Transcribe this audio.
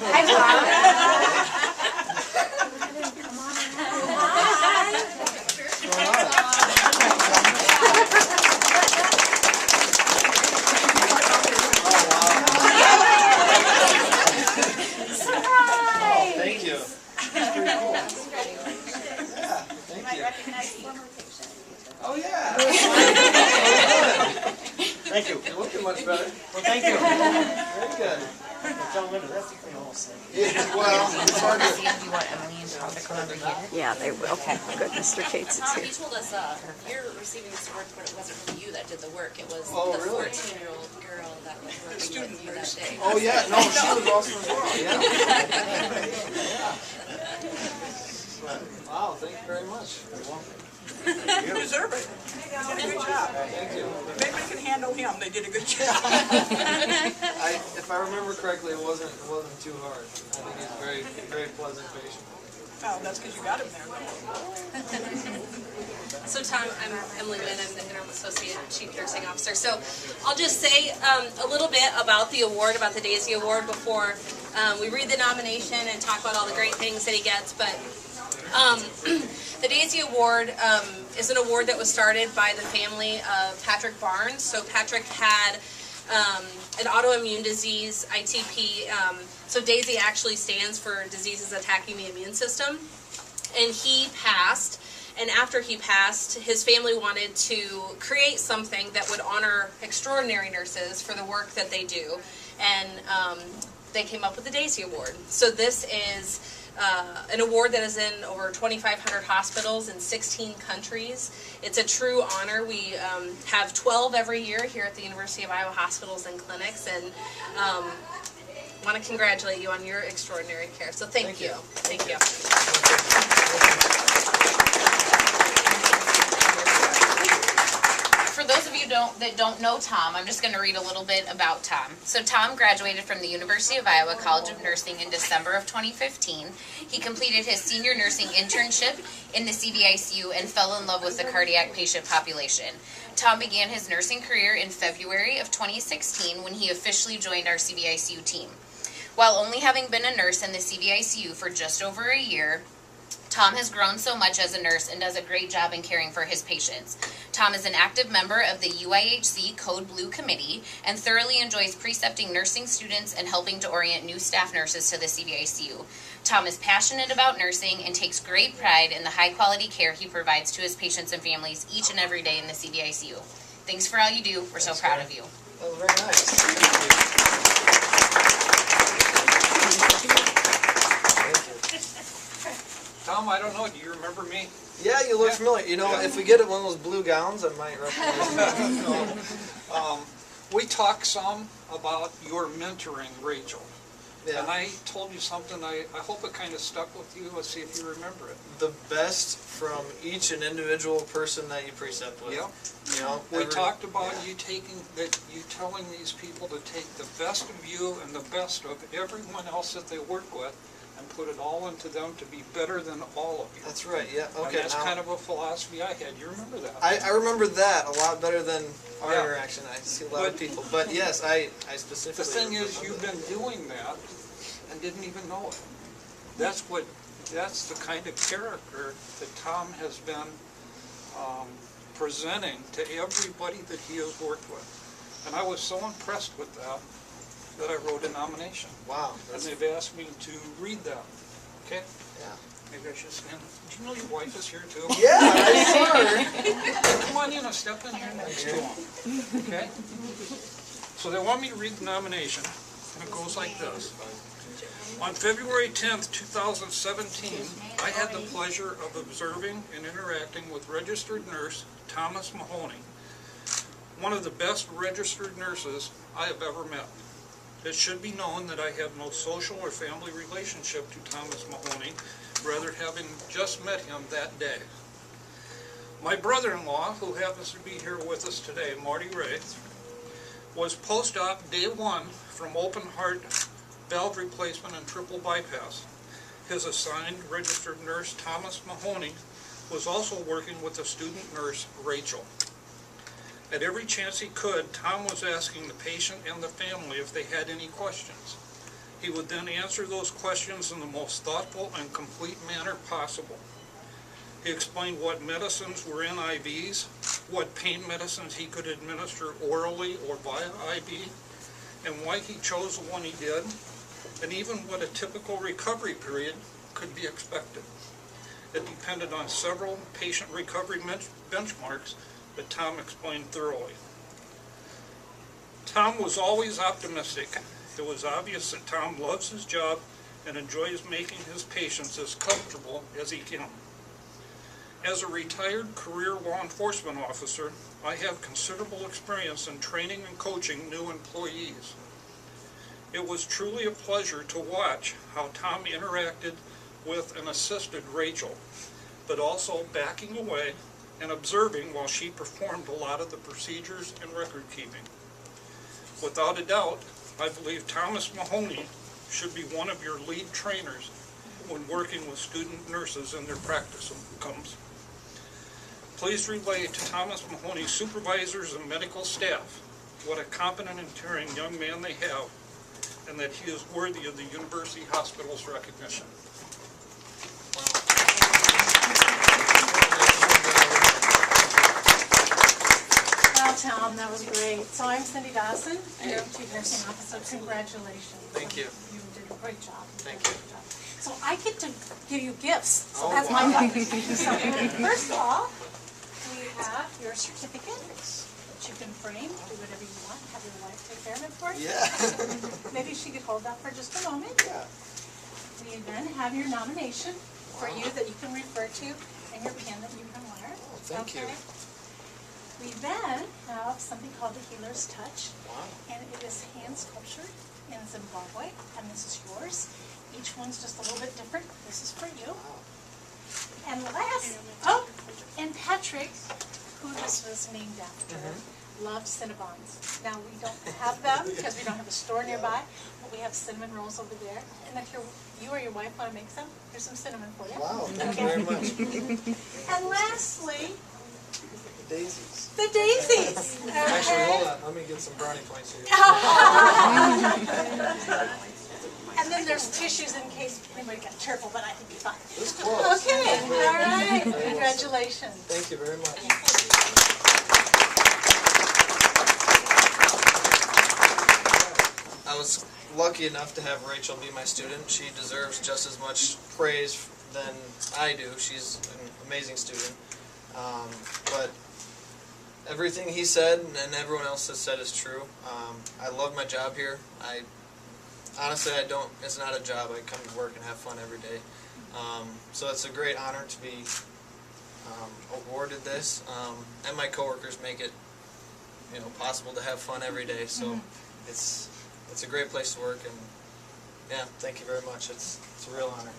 Hi, Surprise! Thank you. That's pretty cool. Yeah, thank you. Recognize former patient. Oh, yeah. Thank you. You're looking much better. Well, thank you. Very good. Tell Linda, that's the thing I'll say. Yeah, well, it's hard to... See if you want Emily and Tom to come over here. Yeah, they will. Okay, good. Mr. Cates is Tom, here. you told us you're receiving this award, but it wasn't really you that did the work. It was Oh, the really? 14-year-old girl that was working with you that day. Oh, yeah, no, she was awesome as well, yeah. Wow, thank you very much. You're welcome. You deserve it. You did a good job. Thank you. Maybe we can handle him. They did a good job. If I remember correctly, it wasn't too hard. I think he's a very pleasant patient. Oh, that's because you got him there. So Tom, I'm Emily Wynn. I'm the Interim Associate Chief Nursing Officer. So I'll just say a little bit about the award, about the Daisy Award before we read the nomination and talk about all the great things that he gets. But the Daisy Award is an award that was started by the family of Patrick Barnes. So Patrick had an autoimmune disease, ITP. So Daisy actually stands for diseases attacking the immune system. And he passed. And after he passed, his family wanted to create something that would honor extraordinary nurses for the work that they do. And they came up with the Daisy Award. So this is an award that is in over 2,500 hospitals in 16 countries. It's a true honor. We have 12 every year here at the University of Iowa Hospitals and Clinics, and want to congratulate you on your extraordinary care. So thank you. Thank you. For those of you that don't know Tom, I'm just going to read a little bit about Tom. So Tom graduated from the University of Iowa College of Nursing in December of 2015. He completed his senior nursing internship in the CVICU and fell in love with the cardiac patient population. Tom began his nursing career in February of 2016 when he officially joined our CVICU team. While only having been a nurse in the CVICU for just over a year, Tom has grown so much as a nurse and does a great job in caring for his patients. Tom is an active member of the UIHC Code Blue Committee and thoroughly enjoys precepting nursing students and helping to orient new staff nurses to the CVICU. Tom is passionate about nursing and takes great pride in the high-quality care he provides to his patients and families each and every day in the CVICU. Thanks for all you do. We're so proud of you. That was very nice. Thank you. Tom, I don't know, do you remember me? Yeah, you look familiar. You know, if we get one of those blue gowns, I might recognize you. We talked some about your mentoring, Rachel. Yeah. And I told you something, I hope it kind of stuck with you. Let's see if you remember it. The best from each and individual person that you precept with. Yep. You know, We talked about you telling these people to take the best of you and the best of everyone else that they work with and put it all into them to be better than all of you. That's right, yeah. And Okay, that's now, kind of a philosophy I had. You remember that? I remember that a lot better than our Yeah. interaction. I see a lot of people. But yes, I specifically The thing is, remember you've that. been doing that and didn't even know it. That's the kind of character that Tom has been presenting to everybody that he has worked with. And I was so impressed with that I wrote a nomination. Wow. And That's, they've asked me to read that. Okay? yeah. Maybe I should stand. Do you know your wife is here too? Yeah, I saw her. Come on in and step in here next to him. Okay? So they want me to read the nomination, and it goes like this. On February 10th, 2017, I had the pleasure of observing and interacting with registered nurse Thomas Mahoney, one of the best registered nurses I have ever met. It should be known that I have no social or family relationship to Thomas Mahoney, rather having just met him that day. My brother-in-law, who happens to be here with us today, Marty Ray, was post-op day one from open heart valve replacement and triple bypass. His assigned registered nurse, Thomas Mahoney, was also working with a student nurse, Rachel. At every chance he could, Tom was asking the patient and the family if they had any questions. He would then answer those questions in the most thoughtful and complete manner possible. He explained what medicines were in IVs, what pain medicines he could administer orally or via IV, and why he chose the one he did, and even what a typical recovery period could be expected. It depended on several patient recovery benchmarks that Tom explained thoroughly. Tom was always optimistic. It was obvious that Tom loves his job and enjoys making his patients as comfortable as he can. As a retired career law enforcement officer, I have considerable experience in training and coaching new employees. It was truly a pleasure to watch how Tom interacted with and assisted Rachel, but also backing away and observing while she performed a lot of the procedures and record keeping. Without a doubt, I believe Thomas Mahoney should be one of your lead trainers when working with student nurses in their practicums. Please relay to Thomas Mahoney's supervisors and medical staff what a competent and caring young man they have, and that he is worthy of the University Hospital's recognition. Wow, Tom, that was great. So I'm Cindy Dawson, your Chief Nursing Officer. Congratulations. Thank you. You did a great job. Thank you. So I get to give you gifts. So Oh, that's wow. my part. So first of all, we have your certificate that you can frame, do whatever you want, have your wife take care of it for you. Yeah. Maybe she could hold that for just a moment. Yeah. We then have your nomination for you that you can refer to and your pen that you can wear. Thank you. Okay? We then have something called the Healer's Touch, Wow. and it is hand sculptured in Zimbabwe, and this is yours. Each one's just a little bit different. This is for you. And last, and Patrick, who this was named after, loved Cinnabons. Now, we don't have them because we don't have a store nearby, but we have cinnamon rolls over there. And if you or your wife want to make some, here's some cinnamon for you. Wow, thank you very much. And lastly, Daisies. the daisies. Actually, hold on. Let me get some brownie points here. And then there's tissues in case anybody got tearful, but I think you're fine. This is close. Okay, all right. Very well. Congratulations. Thank you very much. I was lucky enough to have Rachel be my student. She deserves just as much praise than I do. She's an amazing student. But everything he said and everyone else has said is true. I love my job here. Honestly, it's not a job. I come to work and have fun every day. So it's a great honor to be awarded this. And my coworkers make it, possible to have fun every day. So it's a great place to work, and yeah, thank you very much. It's a real honor.